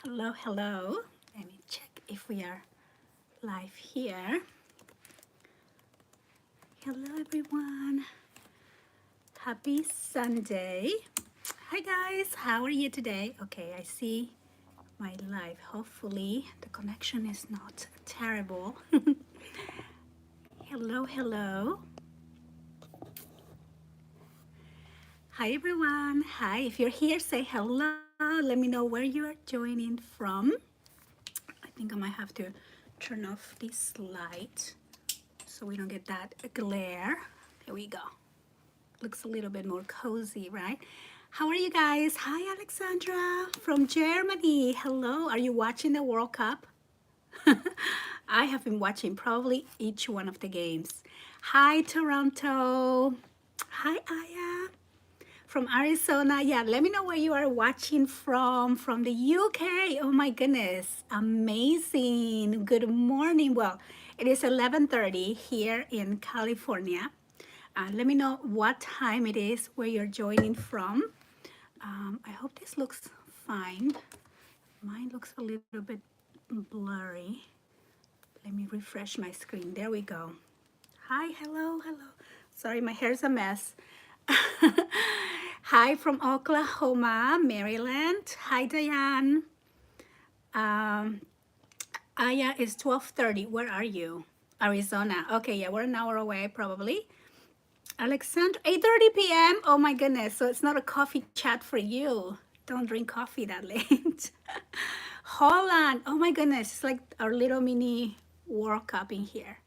Hello, hello. Let me check if we are live here. Hello, everyone. Happy Sunday. Hi, guys. How are you today? Okay, I see my live. Hopefully, the connection is not terrible. Hello, hello. Hi, everyone. Hi. If you're here, say hello. Let me know where you are joining from. I think I might have to turn off this light so we don't get that glare. There we go. Looks a little bit more cozy, right? How are you guys? Hi, Alexandra from Germany. Hello. Are you watching the World Cup? I have been watching probably each one of the games. Hi, Toronto. Hi, Aya from Arizona. Yeah, let me know where you are watching from the UK. Oh my goodness, amazing. Good morning. Well, it is 11:30 here in California. Let me know what time it is where you're joining from. I hope this looks fine. Mine looks a little bit blurry. Let me refresh my screen. There we go. Hi, hello, hello. Sorry, my hair's a mess. Hi from Oklahoma, Maryland. Hi, Diane. Um, Aya is 12:30. Where are you? Arizona. Okay, yeah, we're an hour away probably. Alexandra, 8:30 p.m. Oh my goodness. So it's not a coffee chat for you. Don't drink coffee that late. Holland. Oh my goodness. It's like our little mini World Cup in here.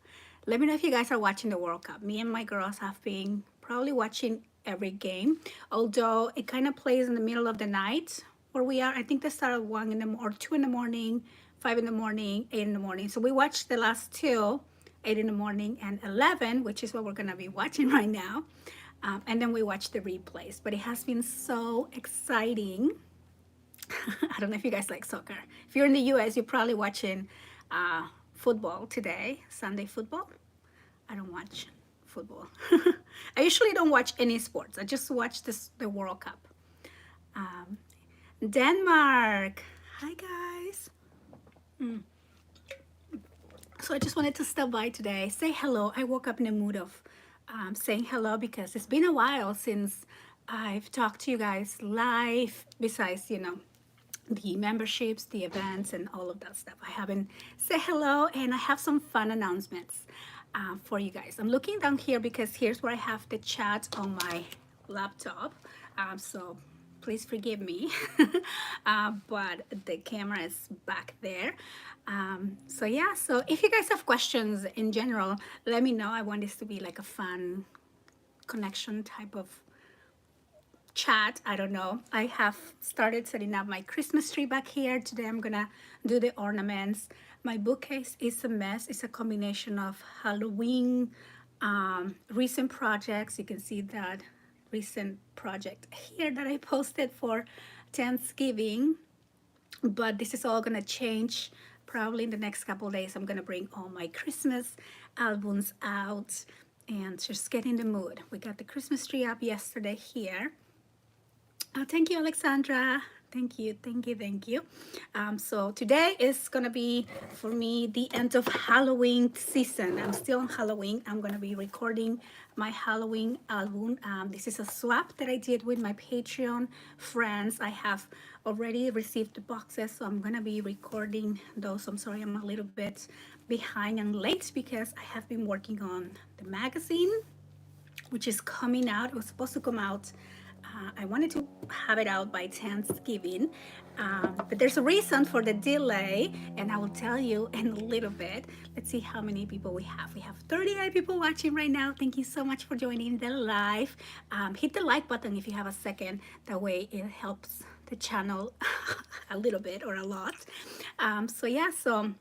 Let me know if you guys are watching the World Cup. Me and my girls have been probably watching every game, although it kind of plays in the middle of the night where we are. I think they start at 1 in the or 2 in the morning, 5 in the morning, 8 in the morning. So we watched the last two, 8 in the morning and 11, which is what we're going to be watching right now. And then we watch the replays. But it has been so exciting. I don't know if you guys like soccer. If you're in the US, you're probably watching football today, Sunday football. I don't watch football. I usually don't watch any sports. I just watch the World Cup. Um, Denmark. Hi, guys. So I just wanted to stop by today, say hello. I woke up in a mood of saying hello because it's been a while since I've talked to you guys live, besides, the memberships, the events, and all of that stuff. I haven't said hello, and I have some fun announcements for you guys. I'm looking down here because here's where I have the chat on my laptop. So please forgive me, but the camera is back there. So yeah, so if you guys have questions in general, let me know. I want this to be like a fun connection type of chat. I don't know. I have started setting up my Christmas tree back here. Today I'm gonna do the ornaments. My bookcase is a mess. It's a combination of Halloween, recent projects. You can see that recent project here that I posted for Thanksgiving, but this is all gonna change probably in the next couple of days. I'm gonna bring all my Christmas albums out and just get in the mood. We got the Christmas tree up yesterday here. Thank you, Alexandra. Thank you, thank you, thank you. So today is gonna be, for me, the end of Halloween season. I'm still on Halloween. I'm gonna be recording my Halloween album. This is a swap that I did with my Patreon friends. I have already received the boxes, so I'm gonna be recording those. I'm sorry, I'm a little bit behind and late because I have been working on the magazine, which is coming out. It was supposed to come out. I wanted to have it out by Thanksgiving, but there's a reason for the delay, and I will tell you in a little bit. Let's see how many people we have. We have 38 people watching right now. Thank you so much for joining the live. Hit the like button if you have a second. That way it helps the channel a little bit or a lot. So yeah, so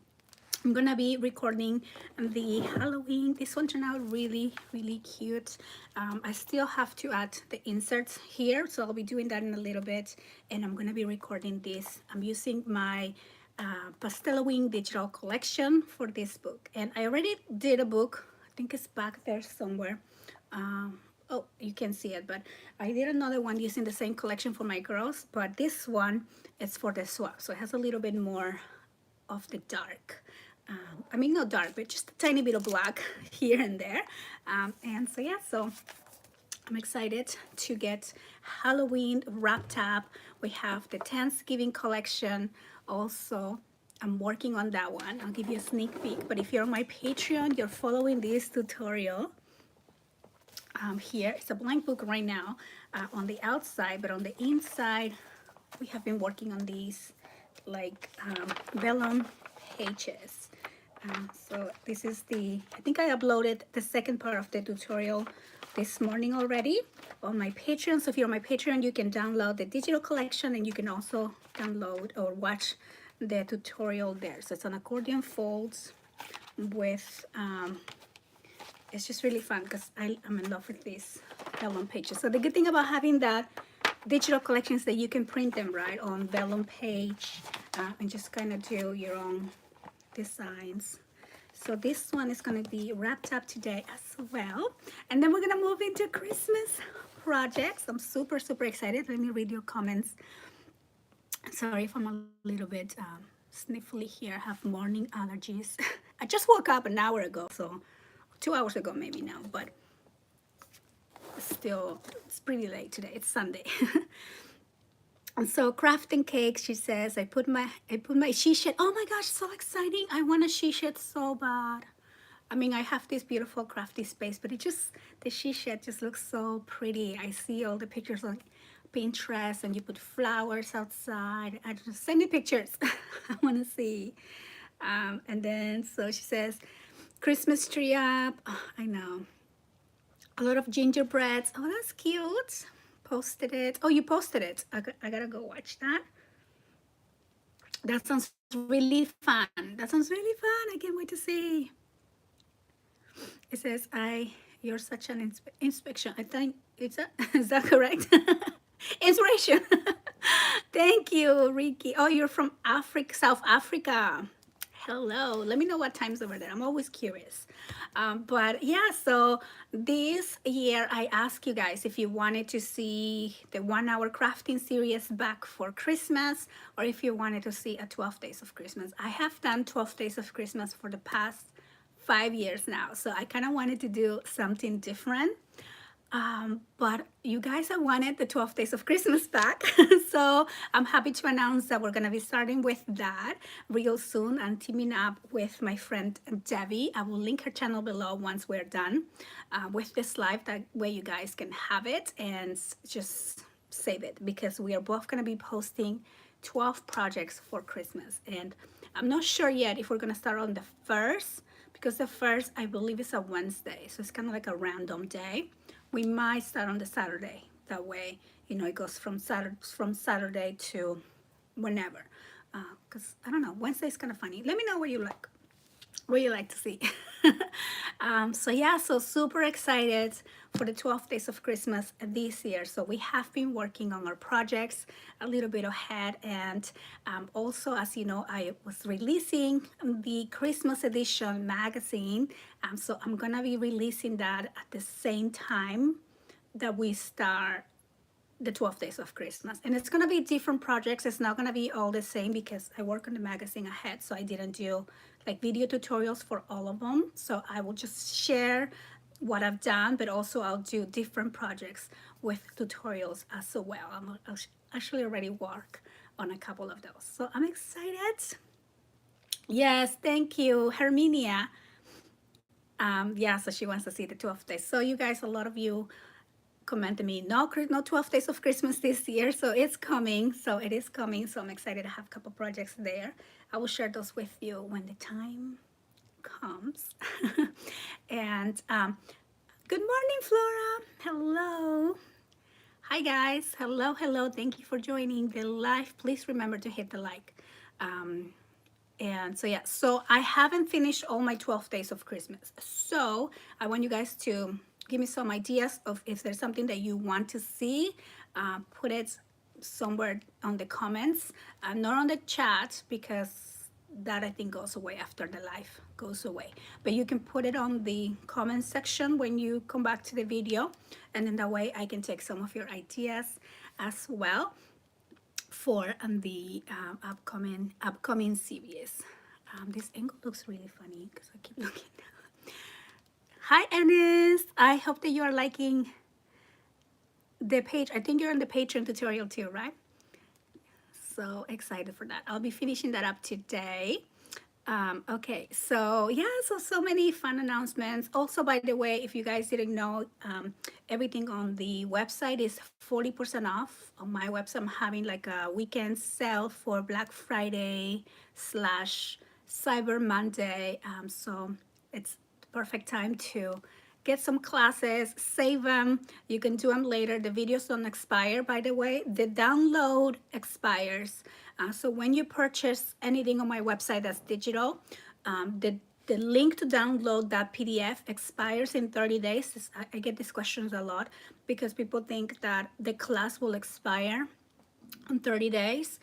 I'm gonna be recording the Halloween. This one turned out really, really cute. I still have to add the inserts here, so I'll be doing that in a little bit. And I'm gonna be recording this. I'm using my Pastelowing digital collection for this book. And I already did a book. I think it's back there somewhere. Oh, you can see it, but I did another one using the same collection for my girls, but this one is for the swap, so it has a little bit more of the dark. I mean, not dark, but just a tiny bit of black here and there. And so yeah, so I'm excited to get Halloween wrapped up. We have the Thanksgiving collection also. I'm working on that one. I'll give you a sneak peek, but if you're on my Patreon, you're following this tutorial. Here it's a blank book right now on the outside, but on the inside we have been working on these like vellum pages. So this is I think I uploaded the second part of the tutorial this morning already on my Patreon. So if you're on my Patreon, you can download the digital collection, and you can also download or watch the tutorial there. So it's an accordion folds with it's just really fun because I'm in love with these vellum pages. So the good thing about having that digital collection is that you can print them right on vellum page and just kind of do your own designs. So this one is going to be wrapped up today as well. And then we're going to move into Christmas projects. I'm super, super excited. Let me read your comments. Sorry if I'm a little bit sniffly here. I have morning allergies. I just woke up an hour ago, so 2 hours ago maybe now, but still it's pretty late today. It's Sunday. And so crafting cakes, she says, I put my she shed. Oh my gosh, so exciting. I want a she shed so bad. I mean, I have this beautiful crafty space, but the she shed just looks so pretty. I see all the pictures on Pinterest, and you put flowers outside. I just send me pictures. I want to see. And then, so she says, Christmas tree up. Oh, I know. A lot of gingerbreads. Oh, that's cute. Posted it. Oh, you posted it. I gotta go watch that. That sounds really fun. That sounds really fun. I can't wait to see. It says, you're such an inspection. I think is that correct? Inspiration. Thank you, Ricky. Oh, you're from Africa, South Africa. Hello. Let me know what time's over there. I'm always curious. But yeah, so this year I asked you guys if you wanted to see the 1 hour crafting series back for Christmas, or if you wanted to see a 12 days of Christmas. I have done 12 days of Christmas for the past 5 years now. So I kind of wanted to do something different. But you guys have wanted the 12 days of Christmas back. So I'm happy to announce that we're going to be starting with that real soon. I'm teaming up with my friend Debbie. I will link her channel below once we're done with this live. That way you guys can have it and just save it, because we are both going to be posting 12 projects for Christmas. And I'm not sure yet if we're going to start on the 1st, because the 1st, I believe, is a Wednesday. So it's kind of like a random day. We might start on the Saturday. That way, it goes from Saturday to whenever. Because I don't know, Wednesday is kind of funny. Let me know what you like to see. So yeah, so super excited for the 12 days of Christmas this year. So we have been working on our projects a little bit ahead, and also, as you know, I was releasing the Christmas edition magazine. So I'm gonna be releasing that at the same time that we start the 12 days of Christmas. And it's going to be different projects. It's not going to be all the same, because I work on the magazine ahead. So I didn't do like video tutorials for all of them. So I will just share what I've done, but also I'll do different projects with tutorials as well. I'll actually already work on a couple of those. So I'm excited. Yes, thank you, Herminia. Yeah, so she wants to see the 12 days. So you guys, a lot of you commented me, no 12 days of Christmas this year. So it's coming. So it is coming. So I'm excited to have a couple projects there. I will share those with you when the time comes. And good morning, Flora. Hello. Hi, guys. Hello, hello. Thank you for joining the live. Please remember to hit the like. And so, yeah, so I haven't finished all my 12 days of Christmas. So I want you guys to give me some ideas of if there's something that you want to see. Put it somewhere on the comments, not on the chat, because that I think goes away after the live goes away. But you can put it on the comment section when you come back to the video, and then that way I can take some of your ideas as well for the upcoming series. This angle looks really funny because I keep looking down. Hi, Ennis. I hope that you are liking the page. I think you're in the Patreon tutorial too, right? So excited for that. I'll be finishing that up today. Okay, so yeah, so many fun announcements. Also, by the way, if you guys didn't know, everything on the website is 40% off. On my website, I'm having like a weekend sale for Black Friday slash Cyber Monday. So it's the perfect time to get some classes, save them. You can do them later. The videos don't expire, by the way. The download expires. So when you purchase anything on my website that's digital, the link to download that PDF expires in 30 days. I get these questions a lot because people think that the class will expire in 30 days.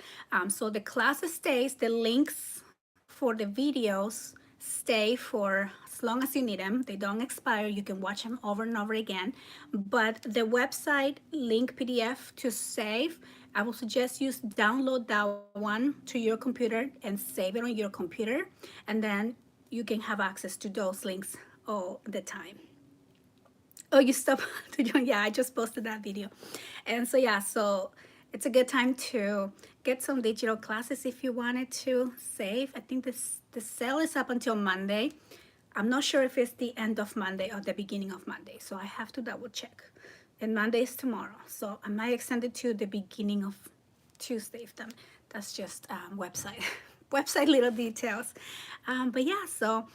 So the class stays, the links for the videos stay for as long as you need them. They don't expire. You can watch them over and over again. But the website link PDF to save, I will suggest you download that one to your computer and save it on your computer. And then you can have access to those links all the time. Oh, you stopped to join? Yeah, I just posted that video. And so, yeah, so it's a good time to get some digital classes if you wanted to save. I think the sale is up until Monday. I'm not sure if it's the end of Monday or the beginning of Monday, so I have to double check. And Monday is tomorrow, so I might extend it to the beginning of Tuesday if that's just website website little details. But yeah, so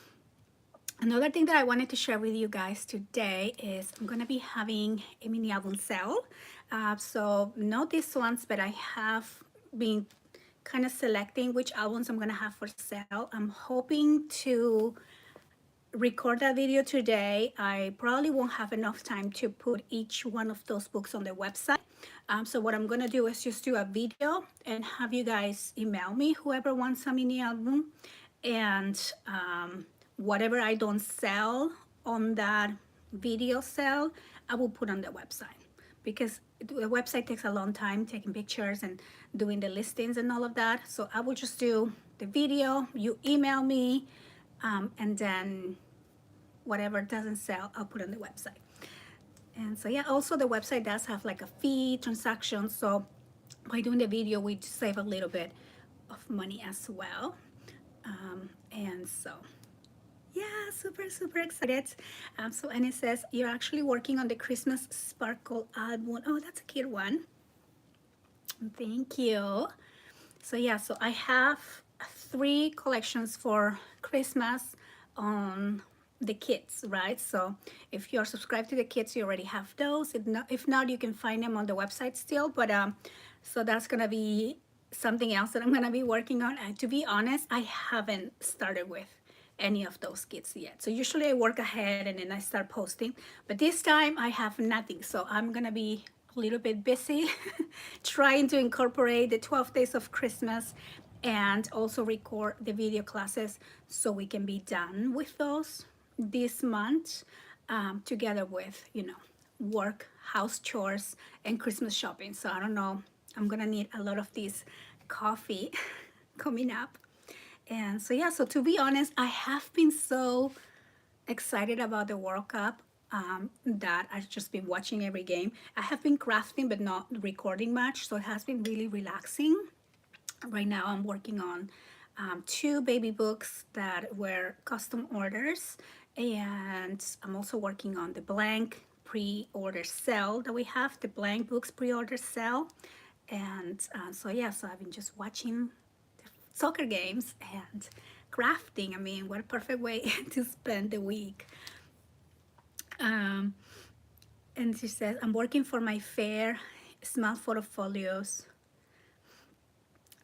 another thing that I wanted to share with you guys today is I'm going to be having a mini album sale. So not these ones, but I have been kind of selecting which albums I'm going to have for sale. I'm hoping to record that video today. I probably won't have enough time to put each one of those books on the website. So what I'm going to do is just do a video and have you guys email me, whoever wants a mini album. And whatever I don't sell on that video sale, I will put on the website, because the website takes a long time taking pictures and doing the listings and all of that. So I will just do the video, you email me, and then whatever doesn't sell, I'll put on the website. And so yeah, also the website does have like a fee transaction. So by doing the video, we save a little bit of money as well. And so yeah, super excited. And it says you're actually working on the Christmas Sparkle album. Oh, that's a cute one. Thank you. So yeah, so I have 3 collections for Christmas on the kits, right? So if you're subscribed to the kits, you already have those. If not, you can find them on the website still. But so that's gonna be something else that I'm gonna be working on. And to be honest, I haven't started with any of those kits yet. So usually I work ahead and then I start posting, but this time I have nothing. So I'm gonna be a little bit busy trying to incorporate the 12 days of Christmas and also record the video classes so we can be done with those this month, together with, work, house chores, and Christmas shopping. So I don't know, I'm gonna need a lot of this coffee coming up. And so yeah, so to be honest, I have been so excited about the World Cup that I've just been watching every game. I have been crafting but not recording much, so it has been really relaxing. Right now I'm working on 2 baby books that were custom orders, and I'm also working on the blank pre-order sale that we have, the blank books pre-order sale. And so yeah, so I've been just watching soccer games and crafting. I mean, what a perfect way to spend the week. And she says, I'm working for my fair, small portfolios.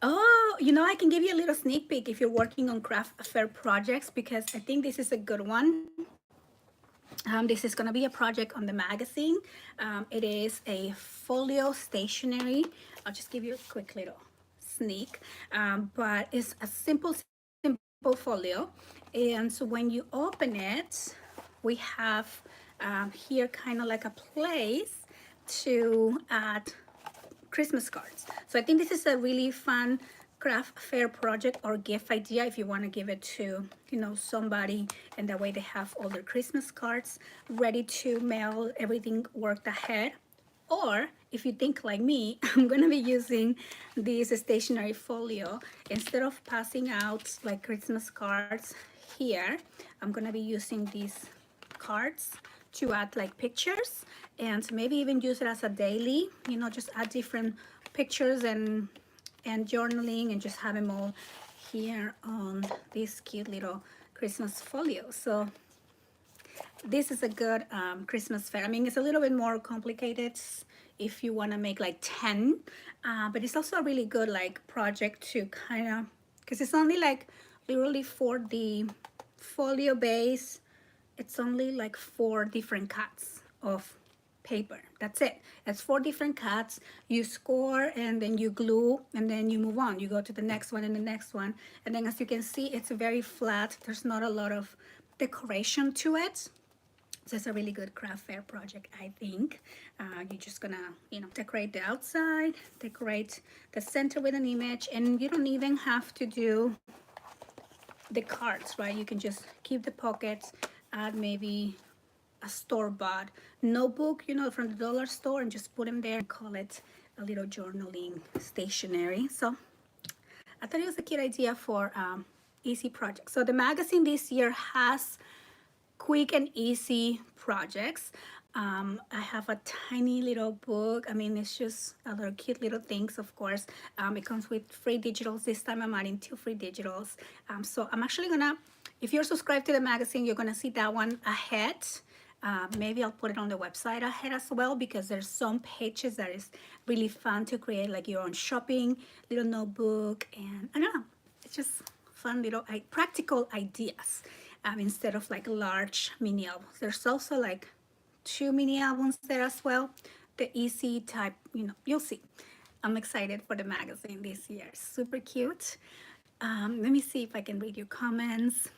Oh, I can give you a little sneak peek if you're working on craft fair projects, because I think this is a good one. This is going to be a project on the magazine. It is a folio stationery. I'll just give you a quick little sneak, but it's a simple folio. And so when you open it, we have here kind of like a place to add Christmas cards. So I think this is a really fun craft fair project or gift idea if you want to give it to, you know, somebody, and that way they have all their Christmas cards ready to mail, everything worked ahead. Or if you think like me, I'm gonna be using this stationery folio. Instead of passing out like Christmas cards here, I'm gonna be using these cards to add like pictures, and maybe even use it as a daily, you know, just add different pictures and journaling, and just have them all here on this cute little Christmas folio. So this is a good Christmas fair. I mean, it's a little bit more complicated if you want to make like 10, but it's also a really good like project to kind of, because it's only like literally for the folio base, it's only like 4 different cuts of paper. That's it. It's 4 different cuts. You score and then you glue and then you move on. You go to the next one and the next one. And then as you can see, it's very flat. There's not a lot of decoration to it. So it's a really good craft fair project, I think. You're just gonna, you know, decorate the outside, decorate the center with an image, and you don't even have to do the cards, right? You can just keep the pockets, add maybe a store-bought notebook, you know, from the dollar store, and just put them there and call it a little journaling stationery. So I thought it was a cute idea for easy projects. So the magazine this year has quick and easy projects. I have a tiny little book. I mean, it's just other cute little things, of course. It comes with free digitals. This time I'm adding 2 free digitals. So I'm actually gonna, if you're subscribed to the magazine, you're gonna see that one ahead. Maybe I'll put it on the website ahead as well, because there's some pages that is really fun to create, like your own shopping little notebook, and I don't know, it's just fun little practical ideas, instead of like large mini albums. There's also like 2 mini albums there as well, the easy type, you know, you'll see. I'm excited for the magazine this year. Super cute. Let me see if I can read your comments.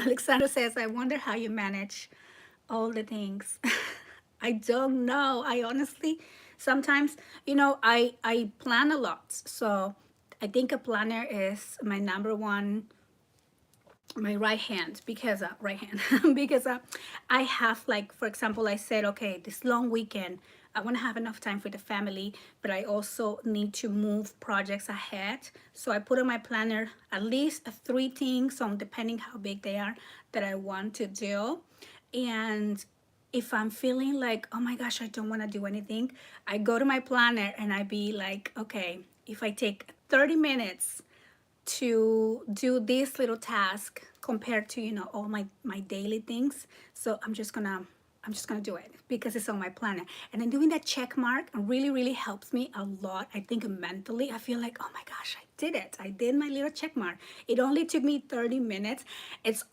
Alexandra says, I wonder how you manage all the things. I don't know. I honestly, sometimes, you know, I plan a lot. So I think a planner is my number one, my right hand, because because I have, like, for example, I said, okay, this long weekend, I want to have enough time for the family, but I also need to move projects ahead. So I put in my planner at least 3 things, on depending how big they are, that I want to do. And if I'm feeling like, oh my gosh, I don't want to do anything, I go to my planner and I be like, okay, if I take 30 minutes to do this little task compared to, you know, all my daily things, so I'm just gonna do it because it's on my planner. And then doing that check mark really helps me a lot. I think mentally I feel like, oh my gosh, I did it. I did my little check mark. It only took me 30 minutes. It's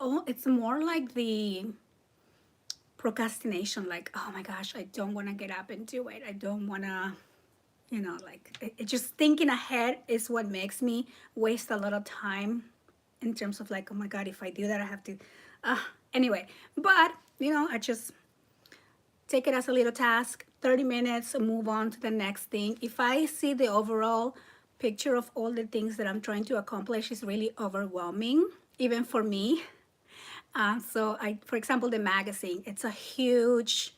more like the procrastination, like, oh my gosh, I don't want to get up and do it. I don't want to, you know, like, it just thinking ahead is what makes me waste a lot of time, in terms of like, oh my god, if I do that, I have to anyway. But you know, I just take it as a little task, 30 minutes, move on to the next thing. If I see the overall picture of all the things that I'm trying to accomplish is really overwhelming, even for me. So for example, the magazine, it's a huge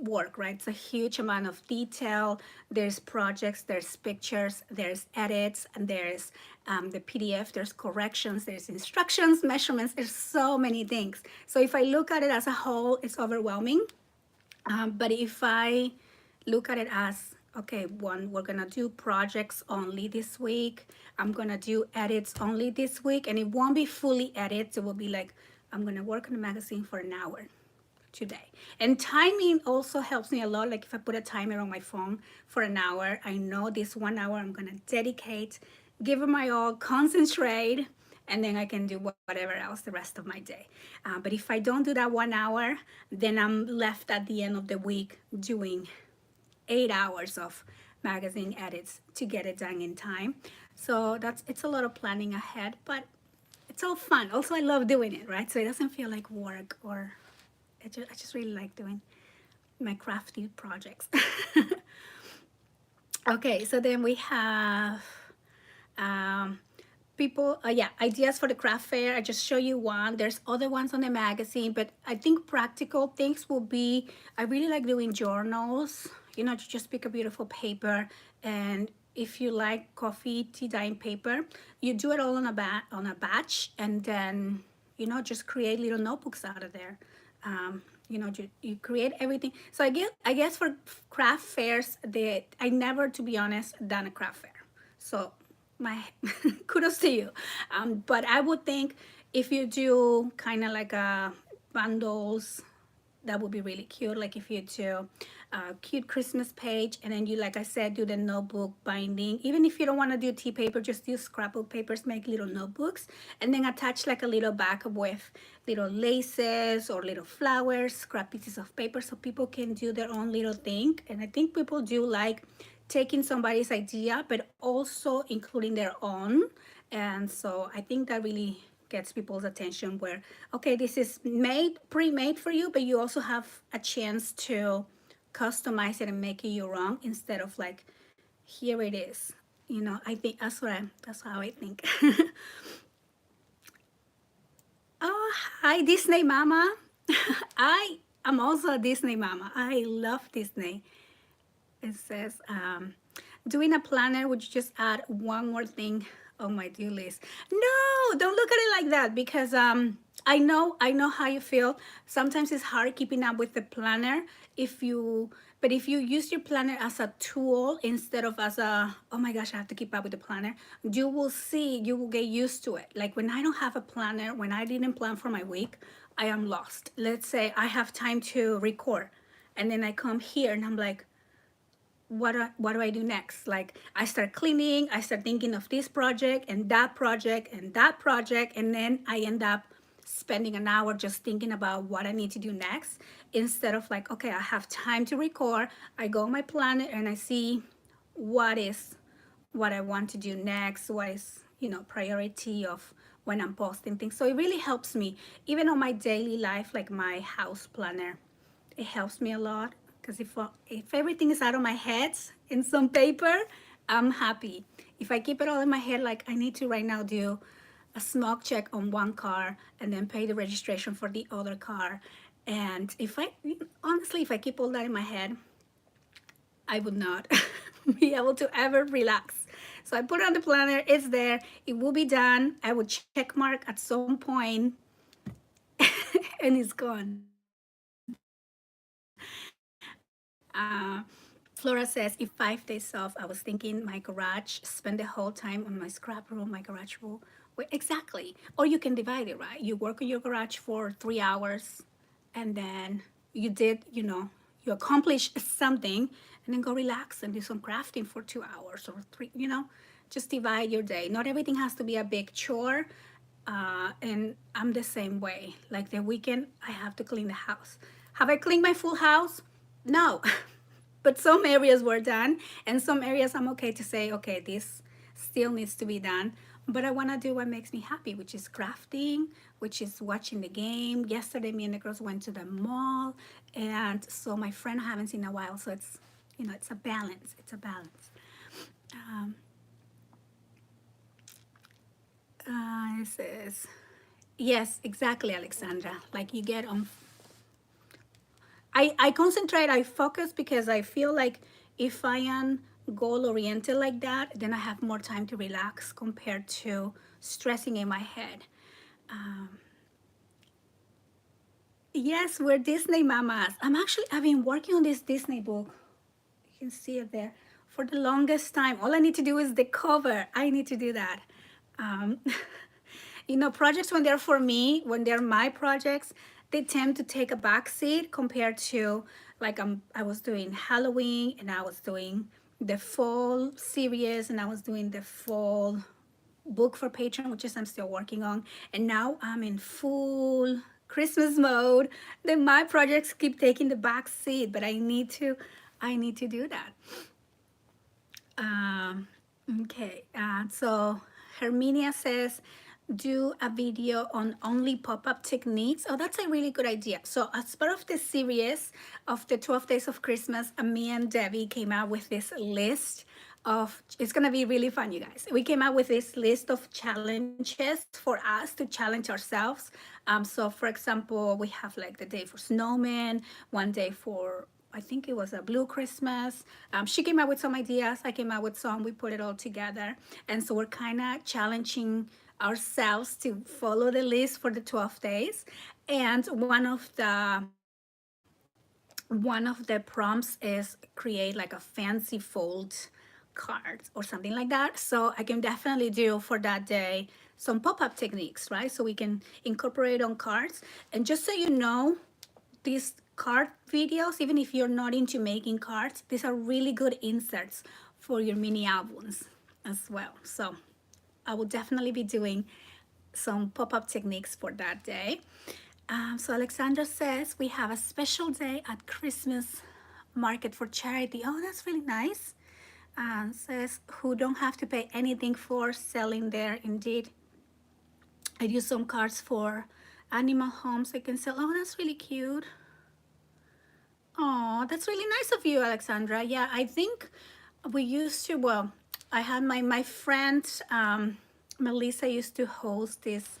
work, right? It's a huge amount of detail. There's projects, there's pictures, there's edits, and there's the PDF, there's corrections, there's instructions, measurements, there's so many things. So if I look at it as a whole, it's overwhelming. But if I look at it as, okay, we're gonna do projects only this week. I'm gonna do edits only this week, and it won't be fully edits. It will be like, I'm gonna work on the magazine for an hour today. And timing also helps me a lot. Like if I put a timer on my phone for an hour, I know this 1 hour I'm gonna dedicate, give it my all, concentrate, and then I can do whatever else the rest of my day. But if I don't do that 1 hour, then I'm left at the end of the week doing 8 hours of magazine edits to get it done in time. So it's a lot of planning ahead, but it's all fun. Also, I love doing it, right? So it doesn't feel like work, or I just really like doing my crafty projects. Okay, so then we have um, people, yeah, ideas for the craft fair. I just show you one. There's other ones on the magazine, but I think practical things will be, I really like doing journals, you know, to just pick a beautiful paper. And if you like coffee, tea, dyeing paper, you do it all on a batch, and then, you know, just create little notebooks out of there. You know, you create everything. So I guess for craft fairs, I never, to be honest, done a craft fair. So my kudos to you. But I would think if you do kind of like a bundles, that would be really cute. Like if you do a cute Christmas page, and then you, like I said, do the notebook binding. Even if you don't want to do tea paper, just use scrapbook papers, make little notebooks, and then attach like a little back with little laces or little flowers, scrap pieces of paper, so people can do their own little thing. And I think people do like taking somebody's idea, but also including their own. And so I think that really gets people's attention, where, okay, this is pre-made for you, but you also have a chance to customize it and make it your own, instead of like, here it is. You know, I think that's how I think. Oh, hi, Disney Mama. I am also a Disney Mama. I love Disney. It says, doing a planner, would you just add one more thing on my do list? No, don't look at it like that, because I know how you feel. Sometimes it's hard keeping up with the planner but if you use your planner as a tool instead of as a, oh my gosh, I have to keep up with the planner, you will get used to it. Like when I don't have a planner, when I didn't plan for my week, I am lost. Let's say I have time to record, and then I come here and I'm like, what do I do next? Like I start cleaning, I start thinking of this project and that project and that project, and then I end up spending an hour just thinking about what I need to do next, instead of like, okay, I have time to record. I go on my planner and I see what I want to do next, what is, priority of when I'm posting things. So it really helps me, even on my daily life, like my house planner. It helps me a lot, because if everything is out of my head in some paper, I'm happy. If I keep it all in my head, like I need to right now do a smoke check on one car and then pay the registration for the other car. And honestly, if I keep all that in my head, I would not be able to ever relax. So I put it on the planner, it's there, it will be done. I would check mark at some point and it's gone. Flora says, if 5 days off, I was thinking my garage, spend the whole time on my scrap room, my garage room. Well, exactly. Or you can divide it, right? You work in your garage for 3 hours, and then you accomplish something, and then go relax and do some crafting for 2 hours or three. Just divide your day. Not everything has to be a big chore. And I'm the same way. Like the weekend, I have to clean the house. Have I cleaned my full house? No. But some areas were done, and some areas I'm okay to say, okay, this still needs to be done. But I want to do what makes me happy, which is crafting, which is watching the game. Yesterday, me and the girls went to the mall, and so my friend I haven't seen in a while. So it's a balance. It's a balance. Um, it says, yes, exactly, Alexandra. Like you get on. I concentrate, I focus, because I feel like if I am goal oriented like that, then I have more time to relax compared to stressing in my head. Um, yes, we're Disney mamas. I've been working on this Disney book. You can see it there for the longest time. All I need to do is the cover. I need to do that. Um, projects, when they're for me, when they're my projects, they tend to take a back seat compared to, like, I was doing Halloween, and I was doing the fall series, and I was doing the fall book for Patreon, which is I'm still working on. And now I'm in full Christmas mode. Then my projects keep taking the back seat, but I need to do that. Um, okay, so Herminia says, do a video on only pop-up techniques. Oh, that's a really good idea. So as part of the series of the 12 Days of Christmas, me and Debbie came out with this list of, it's gonna be really fun, you guys. We came out with this list of challenges for us to challenge ourselves. So for example, we have like the day for snowmen, one day for I think it was a blue Christmas. She came out with some ideas. I came out with some. We put it all together. And so we're kind of challenging ourselves to follow the list for the 12 days. And one of the prompts is create like a fancy fold card or something like that. So I can definitely do for that day some pop-up techniques, right? So we can incorporate on cards. And just so you know, these card videos, even if you're not into making cards, these are really good inserts for your mini albums as well. So I will definitely be doing some pop-up techniques for that day. So Alexandra says we have a special day at Christmas market for charity. Oh, that's really nice. Says who don't have to pay anything for selling there. Indeed, I use some cards for animal homes I can sell. Oh, that's really cute. Oh, that's really nice of you, Alexandra. Yeah, I think we used to, well, I had my friend Melissa used to host this.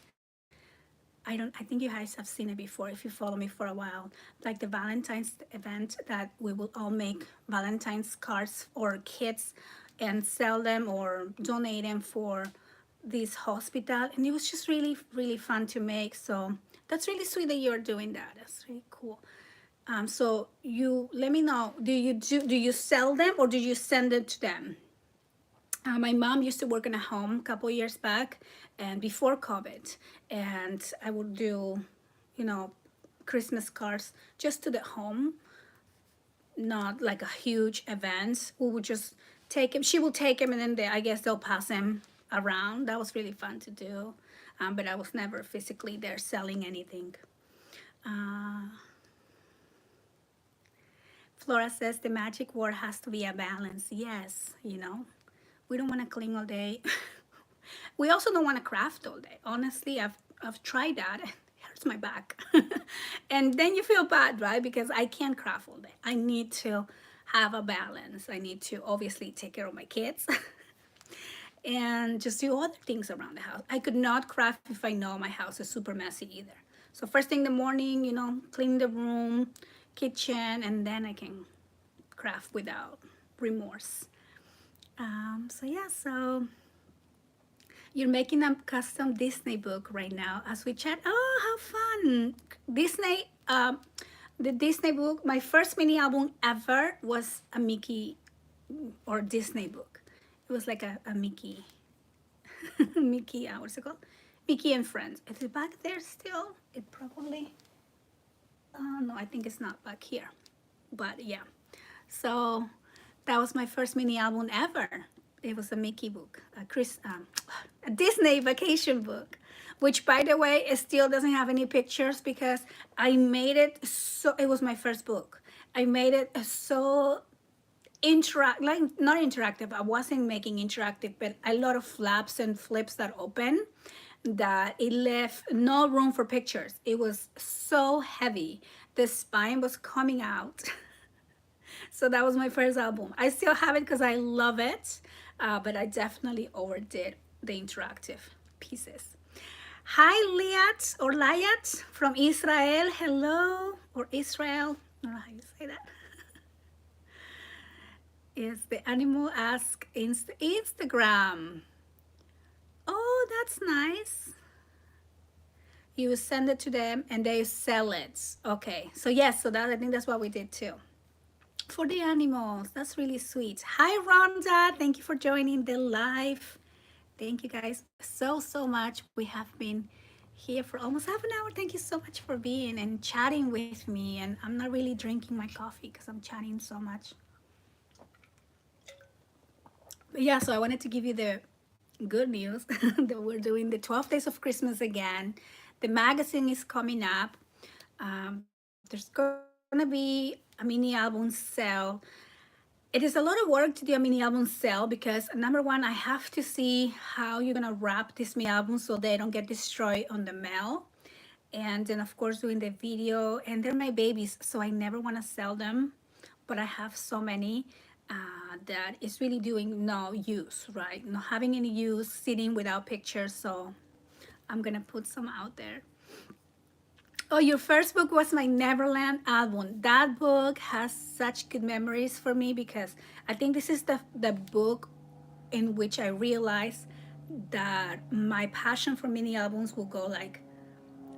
I think you guys have seen it before if you follow me for a while. Like the Valentine's event that we will all make Valentine's cards or kits and sell them or donate them for this hospital. And it was just really, really fun to make. So that's really sweet that you're doing that. That's really cool. So you let me know. Do you sell them or do you send it to them? My mom used to work in a home a couple years back, and before COVID, and I would do, you know, Christmas cards just to the home, not like a huge event. We would just take him. She will take him, and then I guess they'll pass him around. That was really fun to do, but I was never physically there selling anything. Uh, Flora says the magic word has to be a balance. Yes, we don't want to clean all day. We also don't want to craft all day. Honestly, I've tried that. It hurts my back. And then you feel bad, right? Because I can't craft all day. I need to have a balance. I need to obviously take care of my kids and just do other things around the house. I could not craft if I know my house is super messy either. So first thing in the morning, clean the room, kitchen, and then I can craft without remorse. So yeah, so you're making a custom Disney book right now as we chat. Oh, how fun! Disney, the Disney book. My first mini album ever was a Mickey or Disney book. It was like a Mickey, Mickey. What's it called? Mickey and Friends. Is it back there still? It probably. No, I think it's not back here. But yeah, so that was my first mini album ever. It was a Mickey book, a Disney vacation book, which by the way, it still doesn't have any pictures because I made it so, it was my first book. I made it so like not interactive. I wasn't making interactive, but a lot of flaps and flips that open that it left no room for pictures. It was so heavy. The spine was coming out. So that was my first album. I still have it because I love it, but I definitely overdid the interactive pieces. Hi, Liat or Layat from Israel. Hello, or Israel. I don't know how you say that. Is the animal ask Instagram? Oh, that's nice. You send it to them and they sell it. Okay, so yes, so that I think that's what we did too. For the animals. That's really sweet. Hi, Rhonda. Thank you for joining the live. Thank you guys so much. We have been here for almost half an hour. Thank you so much for being and chatting with me. And I'm not really drinking my coffee because I'm chatting so much. But yeah, so I wanted to give you the good news that we're doing the 12 Days of Christmas again. The magazine is coming up. There's going to be a mini album sale. It is a lot of work to do a mini album sale because number one, I have to see how you're gonna wrap this mini album so they don't get destroyed on the mail. And then of course doing the video, and they're my babies, so I never want to sell them, but I have so many that is really doing no use, right? Not having any use, sitting without pictures, so I'm gonna put some out there. Oh, your first book was my Neverland album. That book has such good memories for me because I think this is the book in which I realized that my passion for mini albums will go like,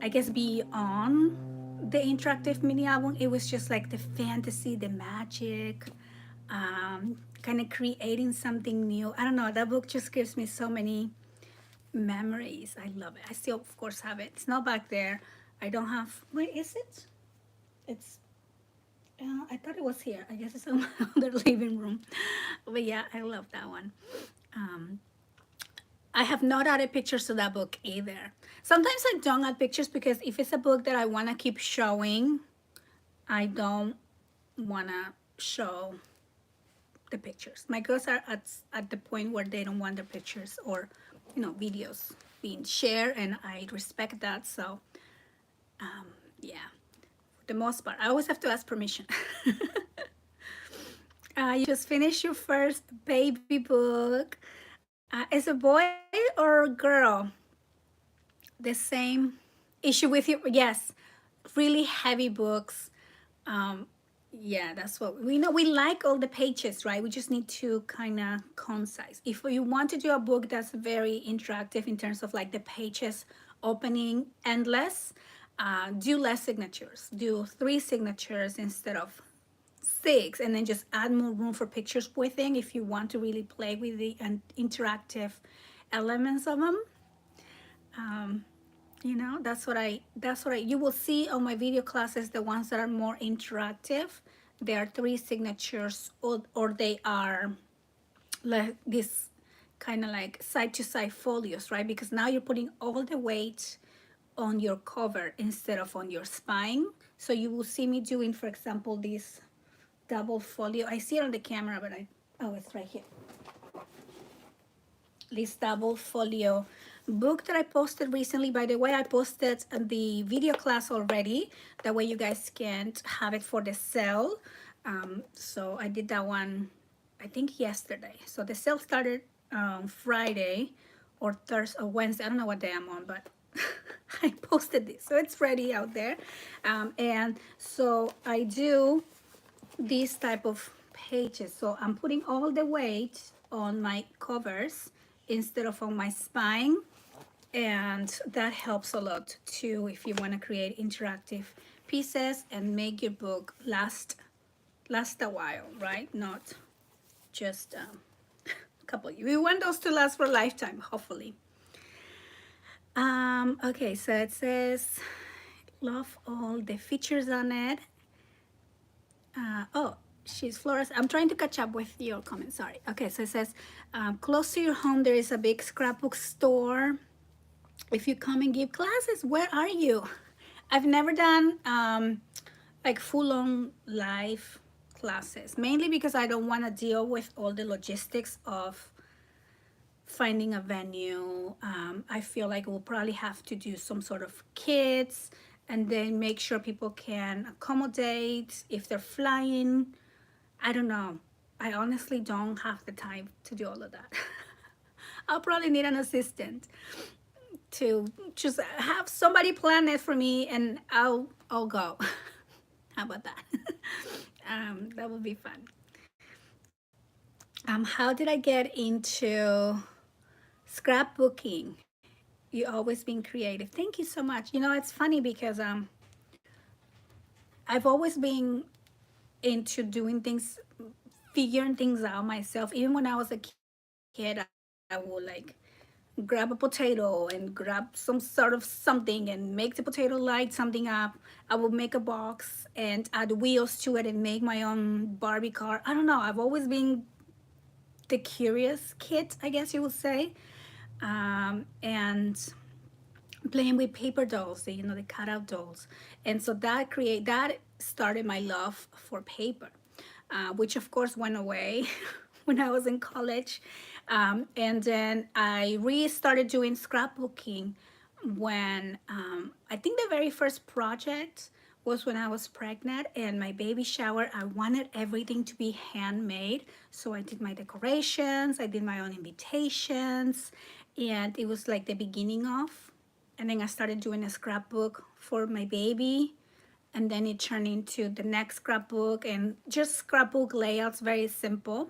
I guess, beyond the interactive mini album. It was just like the fantasy, the magic, kind of creating something new. I don't know. That book just gives me so many memories. I love it. I still, of course, have it. It's not back there. I don't have. Where is it? It's. I thought it was here. I guess it's in my other living room. But yeah, I love that one. Um, I have not added pictures to that book either. Sometimes I don't add pictures because if it's a book that I want to keep showing, I don't want to show the pictures. My girls are at the point where they don't want their pictures or, videos being shared, and I respect that. So, yeah, for the most part, I always have to ask permission. You just finished your first baby book. Is a boy or girl? The same issue with you? Yes, really heavy books. Um, yeah, that's what we know. We like all the pages, right? We just need to kind of concise. If you want to do a book that's very interactive in terms of like the pages opening endless, do less signatures. Do 3 signatures instead of 6, and then just add more room for pictures within if you want to really play with the interactive elements of them. Um, you will see on my video classes, the ones that are more interactive, there are 3 signatures, or they are like this kind of like side to side folios, right? Because now you're putting all the weight on your cover instead of on your spine. So you will see me doing, for example, this double folio. I see it on the camera, but oh, it's right here. This double folio book that I posted recently. By the way, I posted the video class already. That way you guys can have it for the sale. So I did that one, I think yesterday. So the sale started Friday or Thursday or Wednesday. I don't know what day I'm on, but I posted this. So it's ready out there. And so I do these type of pages. So I'm putting all the weight on my covers instead of on my spine, and that helps a lot too if you want to create interactive pieces and make your book last a while, right? Not just a couple. You want those to last for a lifetime, hopefully. Okay, so it says love all the features on it. Oh, she's Flores. I'm trying to catch up with your comments. Sorry. Okay, so it says, close to your home, there is a big scrapbook store. If you come and give classes, where are you? I've never done like full-on live classes, mainly because I don't want to deal with all the logistics of finding a venue. I feel like we'll probably have to do some sort of kits and then make sure people can accommodate if they're flying. I don't know. I honestly don't have the time to do all of that. I'll probably need an assistant to just have somebody plan it for me, and I'll go. How about that? That would be fun. How did I get into scrapbooking? You always been creative. Thank you so much. It's funny because I've always been into doing things, figuring things out myself. Even when I was a kid, I would like grab a potato and grab some sort of something and make the potato light something up. I would make a box and add wheels to it and make my own Barbie car. I don't know. I've always been the curious kid, I guess you would say. And playing with paper dolls, the cutout dolls. And so that started my love for paper. which of course went away when I was in college. And then I restarted doing scrapbooking when I think the very first project was when I was pregnant and my baby shower. I wanted everything to be handmade. So I did my decorations, I did my own invitations, and it was like the beginning of. And then I started doing a scrapbook for my baby, and then it turned into the next scrapbook and just scrapbook layouts, very simple,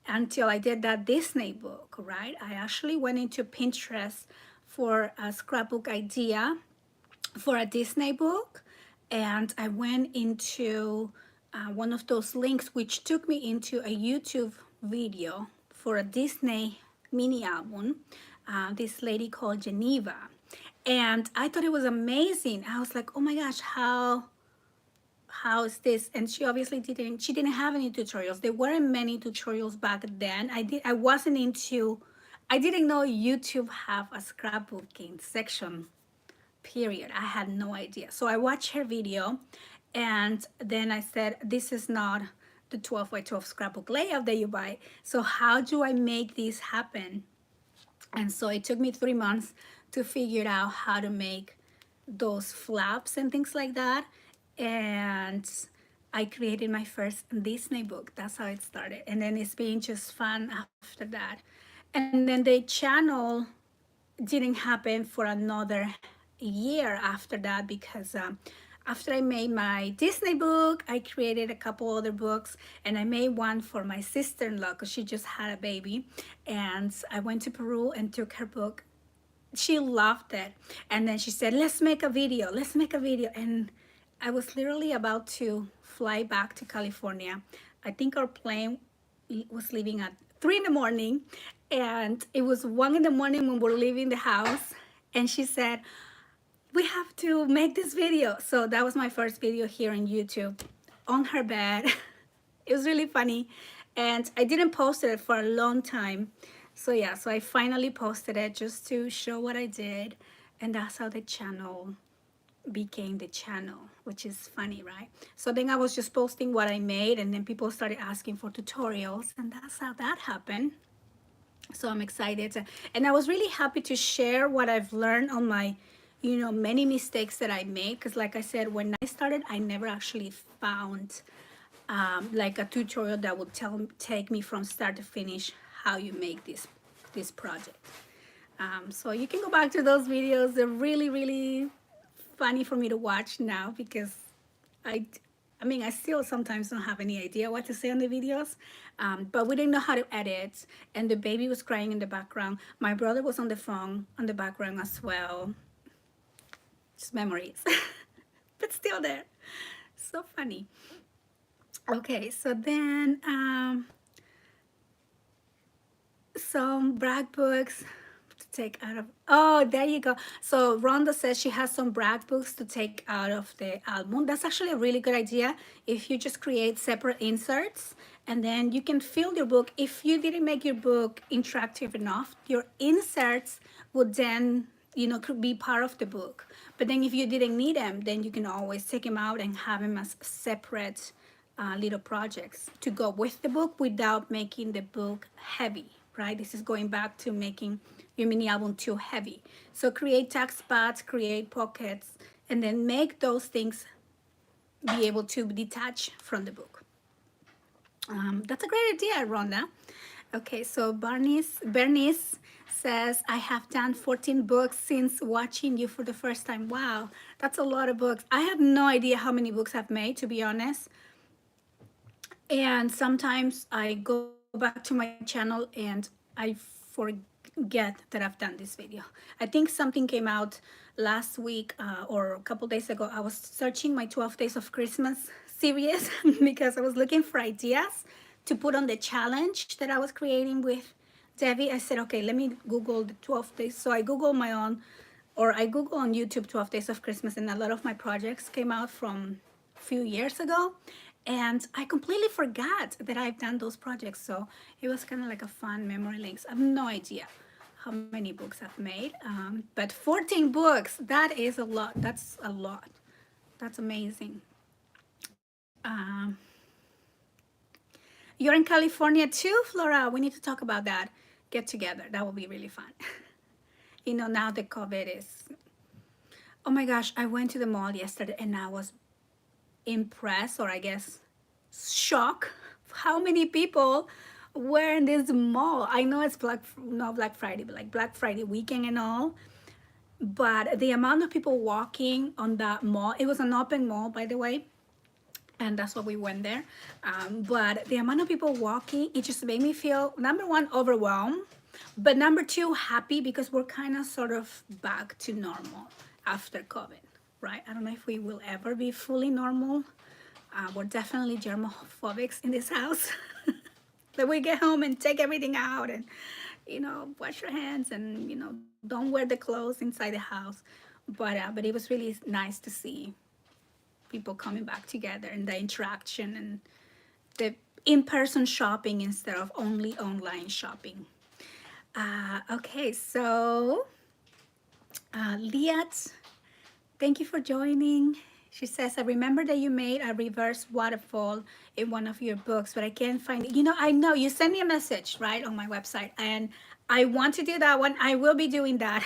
until I did that Disney book, right? I actually went into Pinterest for a scrapbook idea for a Disney book, and I went into one of those links which took me into a YouTube video for a Disney mini album, this lady called Geneva. And I thought it was amazing. I was like, oh my gosh, how is this? And she didn't have any tutorials. There weren't many tutorials back then. I didn't know YouTube have a scrapbooking section, period. I had no idea. So I watched her video, and then I said, this is not the 12 by 12 scrapbook layout that you buy. So how do I make this happen? And so it took me 3 months to figure out how to make those flaps and things like that. And I created my first Disney book. That's how it started. And then it's been just fun after that. And then the channel didn't happen for another year after that, because after I made my Disney book, I created a couple other books, and I made one for my sister-in-law because she just had a baby. And I went to Peru and took her book. She loved it. And then she said, let's make a video. Let's make a video. And I was literally about to fly back to California. I think our plane was leaving at 3 in the morning, and it was 1 in the morning when we're leaving the house. And she said, we have to make this video. So that was my first video here on YouTube, on her bed. It was really funny. And I didn't post it for a long time. So yeah, so I finally posted it just to show what I did. And that's how the channel became the channel, which is funny, right? So then I was just posting what I made, and then people started asking for tutorials, and that's how that happened. So I'm excited, and I was really happy to share what I've learned on my, many mistakes that I made, because like I said, when I started, I never actually found like a tutorial that would take me from start to finish how you make this project. So you can go back to those videos. They're really, really funny for me to watch now, because I mean, I still sometimes don't have any idea what to say on the videos, but we didn't know how to edit, and the baby was crying in the background. My brother was on the phone on the background as well. Just memories, but still there. So funny. Okay, so then some brag books to take out of, oh, there you go. So Rhonda says she has some brag books to take out of the album. That's actually a really good idea. If you just create separate inserts, and then you can fill your book. If you didn't make your book interactive enough, your inserts would then, could be part of the book. But then if you didn't need them, then you can always take them out and have them as separate little projects to go with the book without making the book heavy, right? This is going back to making your mini album too heavy. So create tax spots, create pockets, and then make those things be able to detach from the book. That's a great idea, Rhonda. Okay, so Bernice says, I have done 14 books since watching you for the first time. Wow, that's a lot of books. I have no idea how many books I've made, to be honest. And sometimes I go back to my channel and I forget that I've done this video. I think something came out last week or a couple days ago. I was searching my 12 Days of Christmas series because I was looking for ideas to put on the challenge that I was creating with Debbie. I said, okay, let me Google the 12 days. So I Google my own, or I Google on YouTube 12 Days of Christmas, and a lot of my projects came out from a few years ago. And I completely forgot that I've done those projects. So it was kind of like a fun memory links. I have no idea how many books I've made. But 14 books, that is a lot. That's a lot. That's amazing. You're in California too, Flora. We need to talk about that. Get together. That will be really fun. Now the COVID is. Oh my gosh, I went to the mall yesterday and I was impressed, or I guess shocked, how many people were in this mall. I know it's not Black Friday, but like Black Friday weekend and all. But the amount of people walking on that mall, it was an open mall, by the way, and that's why we went there. But the amount of people walking, it just made me feel, number one, overwhelmed, but number two, happy, because we're kind of sort of back to normal after COVID, right? I don't know if we will ever be fully normal. We're definitely germophobics in this house. That we get home and take everything out and, wash your hands and, don't wear the clothes inside the house. But it was really nice to see people coming back together and the interaction and the in-person shopping instead of only online shopping. Okay, so Liat, thank you for joining. She says, I remember that you made a reverse waterfall in one of your books, but I can't find it. I know you sent me a message, right, on my website, and I want to do that one. I will be doing that.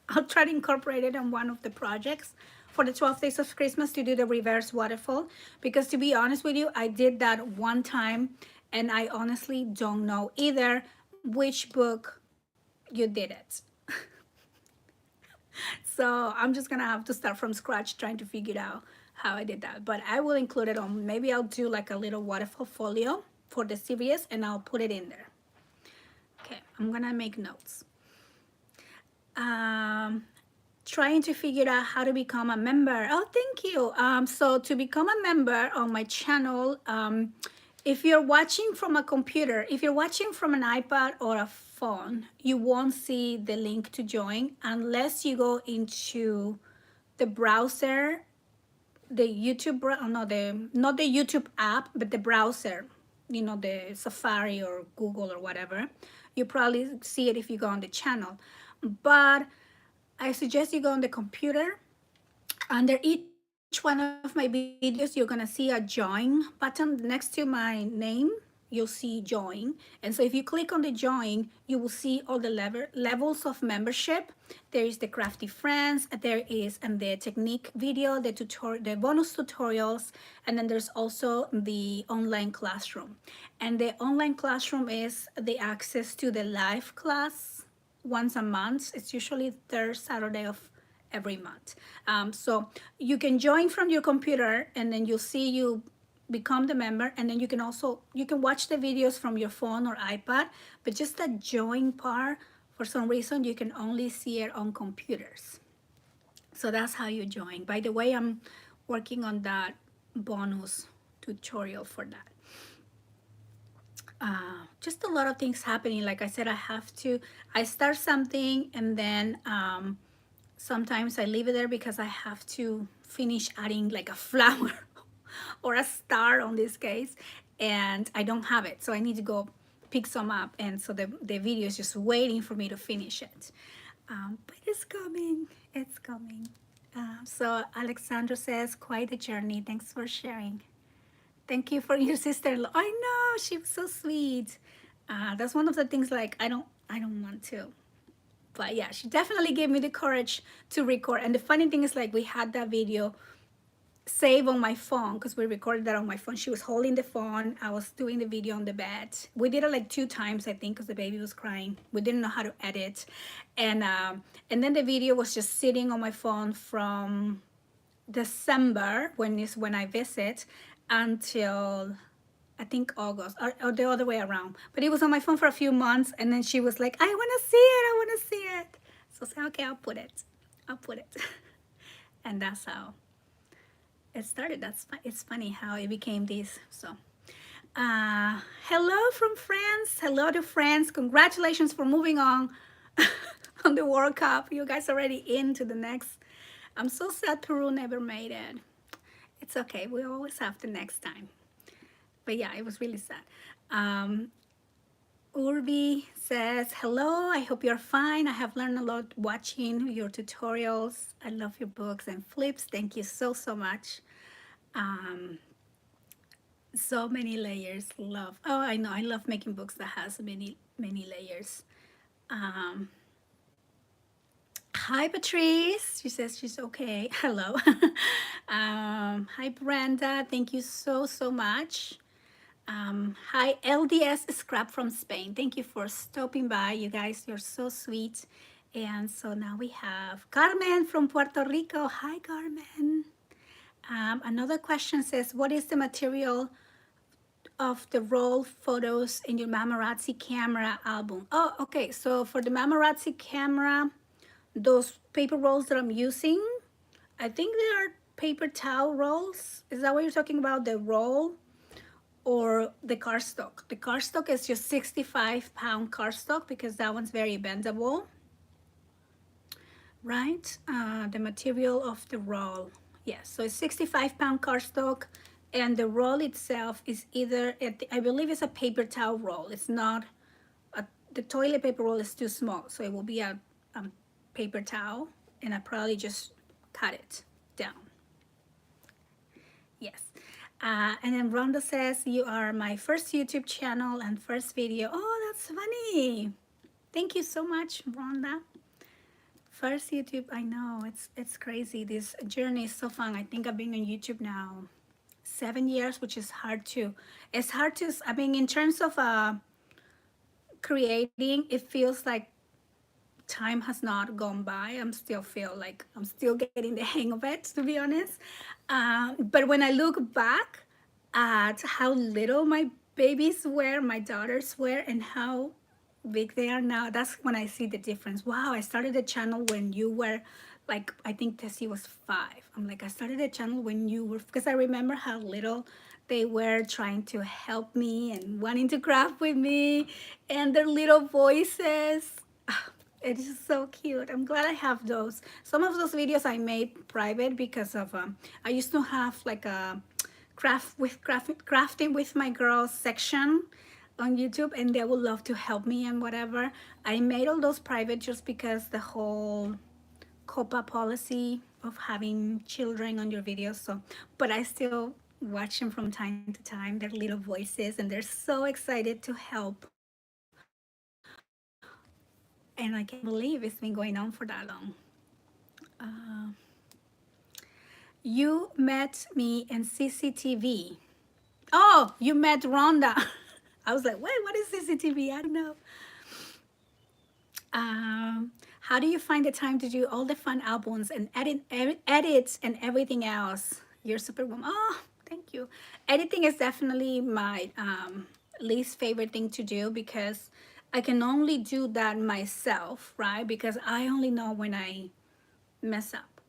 I'll try to incorporate it on one of the projects for the 12 Days of Christmas to do the reverse waterfall, because to be honest with you, I did that one time, and I honestly don't know either which book you did it. So I'm just gonna have to start from scratch trying to figure out how I did that. But I will include it on, maybe I'll do like a little waterfall folio for the series and I'll put it in there. Okay, I'm gonna make notes. Trying to figure out how to become a member. Oh, thank you. So to become a member on my channel, if you're watching from a computer, if you're watching from an iPad or a phone, you won't see the link to join unless you go into the browser, the YouTube, not the YouTube app, but the browser, the Safari or Google or whatever. You probably see it if you go on the channel. But I suggest you go on the computer. Under each one of my videos, you're gonna see a join button next to my name. You'll see join. And so if you click on the join, you will see all the levels of membership. There is the crafty friends, there is and the technique video, the bonus tutorials, and then there's also the online classroom. And the online classroom is the access to the live class once a month. It's usually third Saturday of every month. So you can join from your computer, and then you'll see you become the member, and then you can watch the videos from your phone or iPad, but just that join part, for some reason, you can only see it on computers. So that's how you join. By the way, I'm working on that bonus tutorial for that. Just a lot of things happening. Like I said, I start something, and then sometimes I leave it there because I have to finish adding like a flower or a star on this case, and I don't have it. So I need to go pick some up. And so the video is just waiting for me to finish it. But it's coming, it's coming. So Alexandra says, quite a journey. Thanks for sharing. Thank you for your sister-in-law. I know, she was so sweet. That's one of the things, like, I don't want to. But yeah, she definitely gave me the courage to record. And the funny thing is, like, we had that video saved on my phone because we recorded that on my phone. She was holding the phone. I was doing the video on the bed. We did it like 2 times, I think, because the baby was crying. We didn't know how to edit. And then the video was just sitting on my phone from December, when I visit, until I think August, or the other way around. But it was on my phone for a few months, and then she was like, I want to see it, I want to see it. So I said, okay, I'll put it. And that's how it started. It's funny how it became this. So hello from France. Hello to France. Congratulations for moving on on the World Cup. You guys already into the next. I'm so sad Peru never made it. It's okay. We always have the next time. But yeah, it was really sad. Urbi says, hello, I hope you're fine. I have learned a lot watching your tutorials. I love your books and flips. Thank you so much. So many layers. Love. Oh, I know. I love making books that has many layers. Um, Hi, Patrice. She says she's okay. Hello. Hi, Brenda. Thank you so much. Hi, LDS Scrap from Spain. Thank you for stopping by. You guys, you're so sweet. And so now we have Carmen from Puerto Rico. Hi, Carmen. Another question says, what is the material of the roll photos in your Mamarazzi camera album? Oh, okay. So for the Mamarazzi camera, those paper rolls that I'm using, I think they are paper towel rolls. Is that what you're talking about? The roll or the cardstock? The cardstock is just 65-pound cardstock because that one's very bendable, right? The material of the roll. Yes, so it's 65-pound cardstock, and the roll itself is either, I believe it's a paper towel roll. It's not, the toilet paper roll is too small, so it will be a paper towel, and I probably just cut it down. Yes. And then Rhonda says, you are my first YouTube channel and first video. Oh, that's funny. Thank you so much, Rhonda. First YouTube, I know, it's crazy. This journey is so fun. I think I've been on YouTube now 7 years, which is hard to, it's hard to, I mean, in terms of creating, it feels like time has not gone by. I'm still feel like I'm still getting the hang of it, to be honest. But when I look back at how little my babies were, my daughters were, and how big they are now, that's when I see the difference. Wow, I started a channel when you were like, I think Tessie was 5. I'm like, I started a channel when you were, because I remember how little they were trying to help me and wanting to craft with me, and their little voices. It is so cute. I'm glad I have those. Some of those videos I made private because of I used to have like a crafting with my girls section on YouTube, and they would love to help me and whatever. I made all those private just because the whole COPA policy of having children on your videos. So, but I still watch them from time to time, their little voices, and they're so excited to help. And I can't believe it's been going on for that long. Uh, you met me in CCTV. Oh, you met Rhonda. I was like, wait, what is CCTV? I don't know. How do you find the time to do all the fun albums and edits and everything else? You're superwoman. Oh, thank you. Editing is definitely my least favorite thing to do because I can only do that myself, right? Because I only know when I mess up.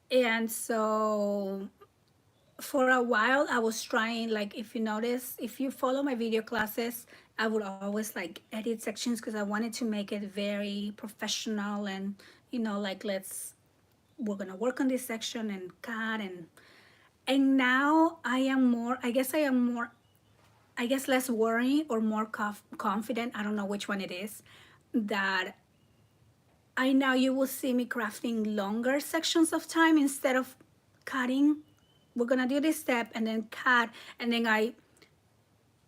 And so for a while I was trying, like, if you notice, if you follow my video classes, I would always like edit sections because I wanted to make it very professional and, like, we're gonna work on this section and cut, and now I am more, I guess less worried or more confident, I don't know which one it is, that I now you will see me crafting longer sections of time instead of cutting. We're gonna do this step and then cut, and then I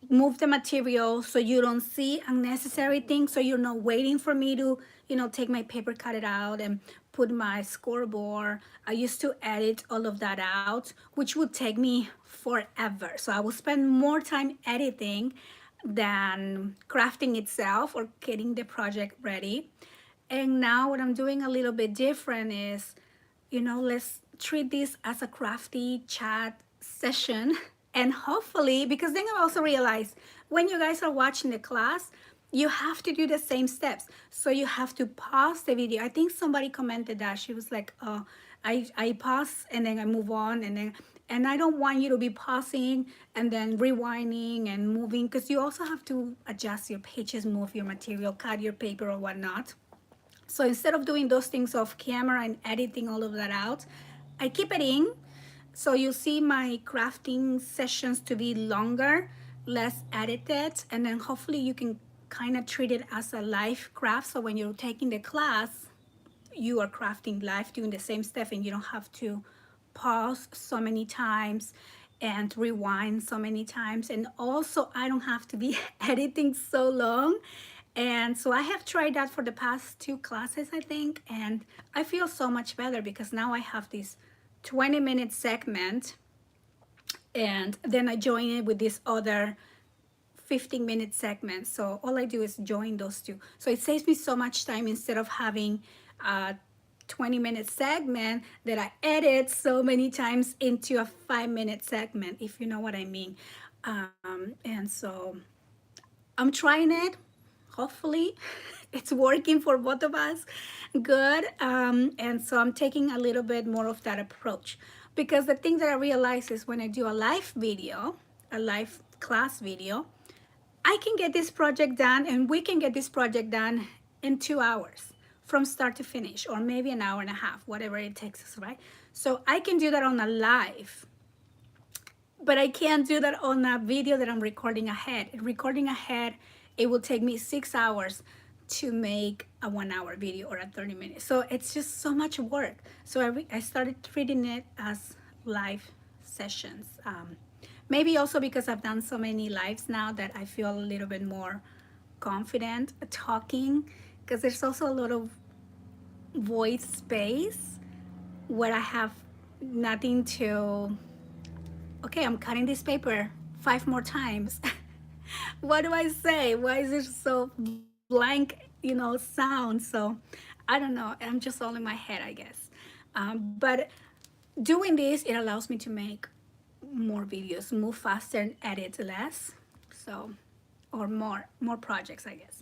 move the material so you don't see unnecessary things, so you're not waiting for me to, take my paper, cut it out, and put my scoreboard. I used to edit all of that out, which would take me forever. So I would spend more time editing than crafting itself or getting the project ready. And now what I'm doing a little bit different is, let's treat this as a crafty chat session. And hopefully, because then I also realized when you guys are watching the class, you have to do the same steps. So you have to pause the video. I think somebody commented that. She was like, oh, I pause and then I move on, and I don't want you to be pausing and then rewinding and moving, because you also have to adjust your pages, move your material, cut your paper or whatnot. So instead of doing those things off camera and editing all of that out, I keep it in. So you see my crafting sessions to be longer, less edited, and then hopefully you can kind of treat it as a live craft. So when you're taking the class, you are crafting live, doing the same stuff, and you don't have to pause so many times and rewind so many times. And also, I don't have to be editing so long. And so I have tried that for the past 2 classes, I think, and I feel so much better because now I have this 20-minute segment, and then I join it with this other 15-minute segment. So all I do is join those two. So it saves me so much time instead of having a 20-minute segment that I edit so many times into a 5-minute segment, if you know what I mean. And so I'm trying it. Hopefully, it's working for both of us. Good. And so I'm taking a little bit more of that approach, because the thing that I realize is when I do a live video, a live class video, I can get this project done, and we can get this project done in 2 hours from start to finish, or maybe an hour and a half, whatever it takes us, right? So I can do that on a live, but I can't do that on a video that I'm recording ahead. Recording ahead, it will take me 6 hours to make a 1 hour video or a 30 minutes. So it's just so much work. So I started treating it as live sessions. Maybe also because I've done so many lives now that I feel a little bit more confident talking, because there's also a lot of voice space where I have nothing to, okay, I'm cutting this paper 5 more times. What do I say? Why is it so blank, sound? So I don't know. I'm just all in my head, I guess. But doing this, it allows me to make more videos, move faster, and edit less. So, or more projects, I guess.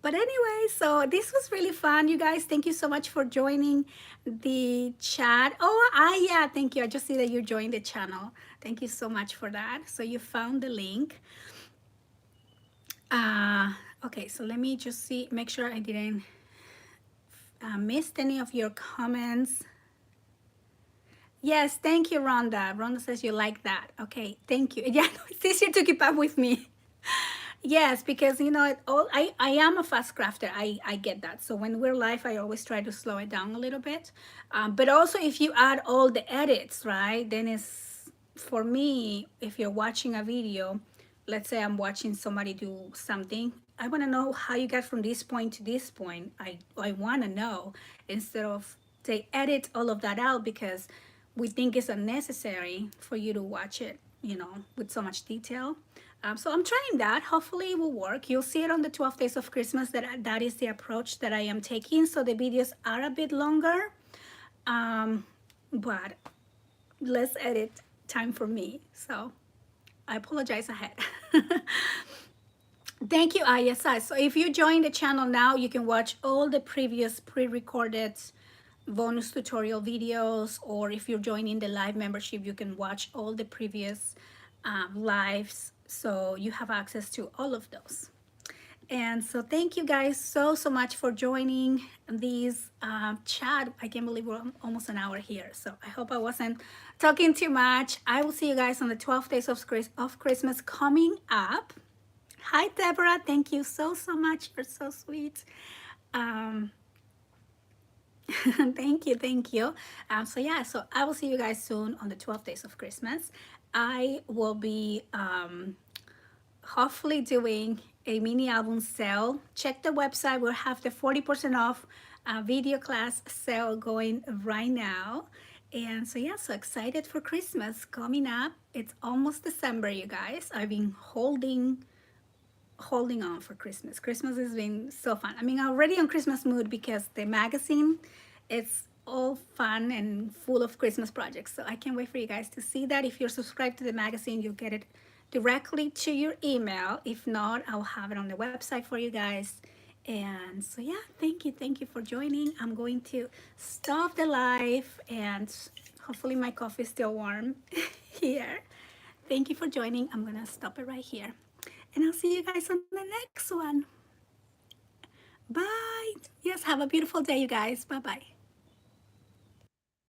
But anyway, so this was really fun, you guys. Thank you so much for joining the chat. Oh, yeah, thank you. I just see that you joined the channel. Thank you so much for that. So you found the link. Okay, so let me just see, make sure I didn't miss any of your comments. Yes, thank you, Rhonda. Rhonda says you like that. Okay, thank you. Yeah, it's easier to keep up with me. Yes, because I am a fast crafter. I get that. So when we're live, I always try to slow it down a little bit. But also, if you add all the edits, right, then it's, for me, if you're watching a video, let's say I'm watching somebody do something, I want to know how you got from this point to this point. I want to know, instead of they edit all of that out because we think it's unnecessary for you to watch it, with so much detail. So I'm trying that. Hopefully it will work. You'll see it on the 12 days of Christmas that is the approach that I am taking. So the videos are a bit longer, but less edit time for me. So I apologize ahead. Thank you, ISI. So if you join the channel now, you can watch all the previous pre-recorded bonus tutorial videos, or if you're joining the live membership, you can watch all the previous lives, so you have access to all of those. And so thank you guys so much for joining these chat. I can't believe we're almost an hour here, so I hope I wasn't talking too much. I will see you guys on the 12 days of Christmas coming up. Hi Deborah, thank you so much. You're so sweet. Thank you. So yeah, so I will see you guys soon on the 12 days of Christmas. I will be hopefully doing a mini album sale. Check the website. We'll have the 40% off video class sale going right now. And so yeah, so excited for Christmas coming up. It's almost December, you guys. I've been holding on for Christmas. Christmas has been so fun. I mean, I'm already on Christmas mood because the magazine, it's all fun and full of Christmas projects. So I can't wait for you guys to see that. If you're subscribed to the magazine, you'll get it directly to your email. If not, I'll have it on the website for you guys. And so yeah, thank you for joining. I'm going to stop the live, and hopefully my coffee is still warm here. Thank you for joining. I'm gonna stop it right here, and I'll see you guys on the next one. Bye. Yes, have a beautiful day, you guys. Bye-bye.